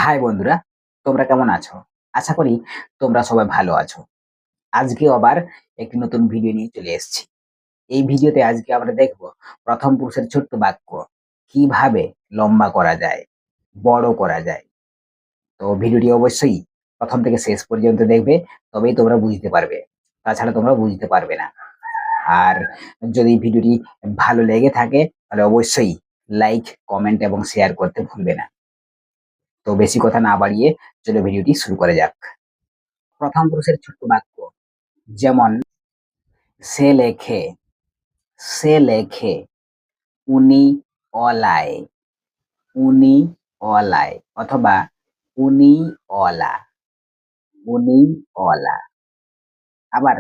High বন্ধুরা, তোমরা কেমন আছো? আশা করি তোমরা সবাই ভালো আছো। আজকে আবার একটি নতুন ভিডিও নিয়ে চলে এসেছি। এই ভিডিওতে আজকে আমরা দেখব প্রথম পুরুষের ছোট্ট বাক্য কিভাবে লম্বা করা যায়, বড় করা যায়। তো ভিডিওটি অবশ্যই প্রথম থেকে শেষ পর্যন্ত দেখবে, তবেই তোমরা বুঝতে পারবে। তাছাড়া তোমরা বুঝতে পারবে না। আর যদি ভিডিওটি ভালো লেগে থাকে তাহলে অবশ্যই লাইক, কমেন্ট এবং শেয়ার করতে ভুলবে না। তো বেশি কথা না বাড়িয়ে চলো ভিডিওটি শুরু করা যাক। প্রথম পুরুষের ছোট্ট বাক্য যেমন সে লেখে, সে লেখে, উনি অলায়, উনি অলায়, অথবা উনি অলা, উনি অলা। আবার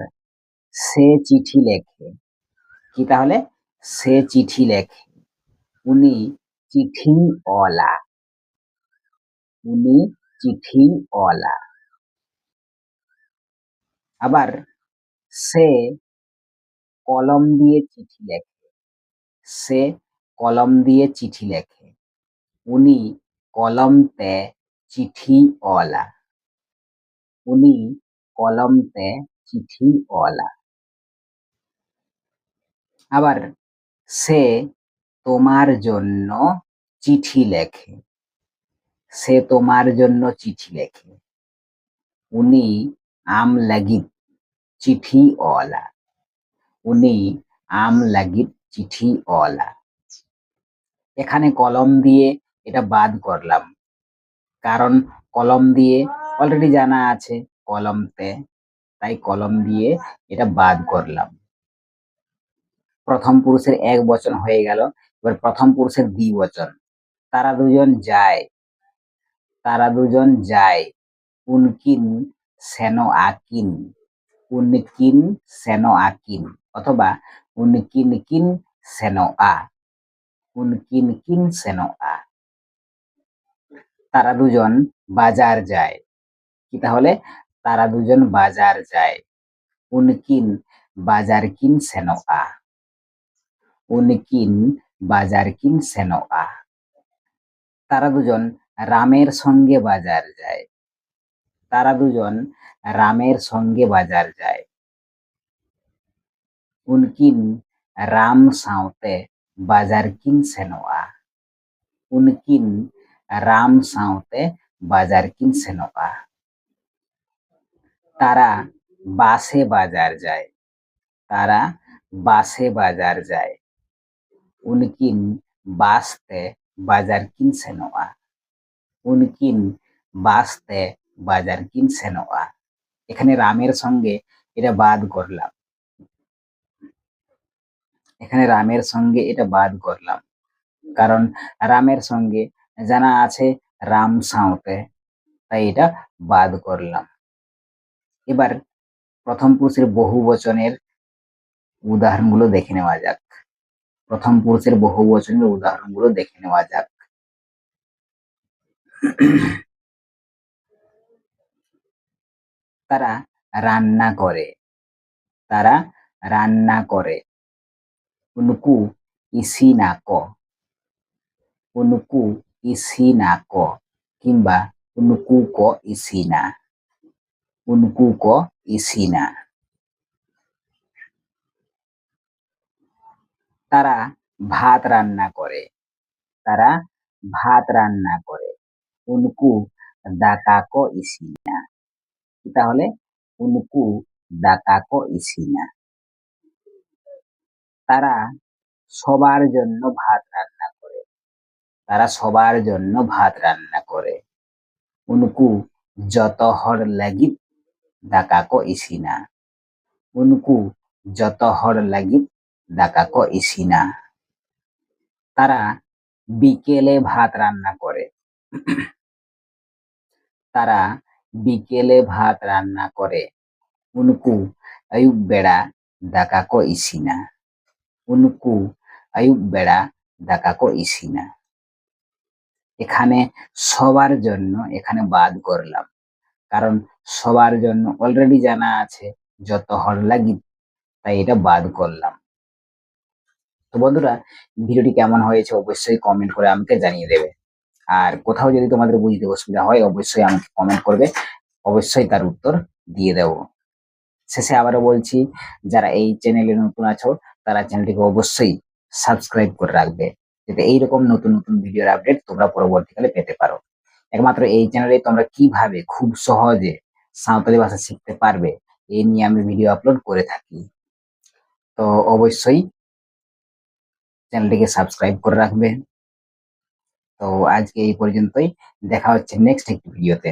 সে চিঠি লেখে, কি তাহলে? সে চিঠি লেখে, উনি চিঠি অলা, উনি চিঠি অলা। আবার সে কলম দিয়ে চিঠি লেখে, সে কলম দিয়ে চিঠি লেখে, উনি কলমতে চিঠি অলা, উনি কলমতে চিঠি অলা। আবার সে তোমার জন্য চিঠি লেখে, সে তোমার জন্য চিঠি লেখে, উনি আম লাগিত চিঠি অলা, উনি আম লাগিত চিঠি অলা। এখানে কলম দিয়ে এটা বাদ করলাম, কারণ কলম দিয়ে অলরেডি জানা আছে কলমতে, তাই কলম দিয়ে এটা বাদ করলাম। প্রথম পুরুষের এক বচন হয়ে গেল, এবার প্রথম পুরুষের দ্বিবচন। তারা দুজন যায়, তারা দুজন যায়, উনকিন সেনো আকিন, উনকিন সেনো আকিন, অথবা উনকিন কিন সেনো আ, উনকিন কিন সেনো আ। তারা দুজন বাজার যায়, কি তাহলে? তারা দুজন বাজার যায়, উনকিন বাজার কিন সেনো আ, উনকিন বাজার কিন সেনো আ। তারা দুজন রামের সঙ্গে বাজার যায়, তারা দুজন রামের সঙ্গে বাজার যায়, উনকিন রাম সাঁওতে বাজার কিন সেনো আ, উনকিন রাম সাঁওতে বাজার কিন সেনো আ। তারা বাসে বাজার যায়, তারা বাসে বাজার যায়, উনকিন বাসতে বাজার কিন সেনো আ, উনকিন বাসতে বাজার কিন সেনো আ। এখানে রামের সঙ্গে এটা বাদ করলাম, এখানে রামের সঙ্গে এটা বাদ করলাম, কারণ রামের সঙ্গে জানা আছে রাম সাঁওতে, তাই এটা বাদ করলাম। এবার প্রথম পুরুষের বহু বচনের উদাহরণগুলো দেখে নেওয়া যাক। প্রথম পুরুষের বহু বচনের উদাহরণগুলো দেখে নেওয়া যাক। তারা রান্না করে, তারা রান্না করে, উনকু ইসি না ক, উনকু ইসি না ক, কিংবা উনকু ক ইসি না, উনকু ক ইসি না। তারা ভাত রান্না করে, তারা ভাত রান্না করে, উনকু দাকা ক ইসি না, তাহলে উনকু দাকা ক ইসি না। তারা সবার জন্য ভাত রান্না করে, তারা সবার জন্য ভাত রান্না করে, উনকু যত হর লাগিত দাকা ক ইসি না, উনকু যত হর লাগিত দাকা ক ইসি না। তারা বিকেলে ভাত রান্না করে, তারা বিকেলে ভাত রান্না করে, উনকু আয়ুব বেড়া দাকা ক ইসি না, উনকু আয়ুব বেড়া দাকা ক ইসি না। এখানে সবার জন্য এখানে বাদ করলাম, কারণ সবার জন্য অলরেডি জানা আছে যত হর লাগিত, তাই এটা বাদ করলাম। তো বন্ধুরা, ভিডিওটি কেমন হয়েছে অবশ্যই কমেন্ট করে আমাকে জানিয়ে দেবে। আর কোথাও যদি তোমাদের বুঝতে অসুবিধা হয় অবশ্যই আমাকে কমেন্ট করবে, অবশ্যই তার উত্তর দিয়ে দেব। শেষে আবারও বলছি, যারা এই চ্যানেলে নতুন আছো তারা চ্যানেলটিকে অবশ্যই সাবস্ক্রাইব করে রাখবে, যাতে এইরকম নতুন নতুন ভিডিওর আপডেট তোমরা পরবর্তীকালে পেতে পারো। একমাত্র এই চ্যানেলে তোমরা কিভাবে খুব সহজে সাঁওতালি ভাষা শিখতে পারবে এই নিয়ে আমি ভিডিও আপলোড করে থাকি। তো অবশ্যই চ্যানেলটিকে সাবস্ক্রাইব করে রাখবে। তো আজকে এই পর্যন্তই, দেখা হচ্ছে নেক্সট একটি ভিডিওতে।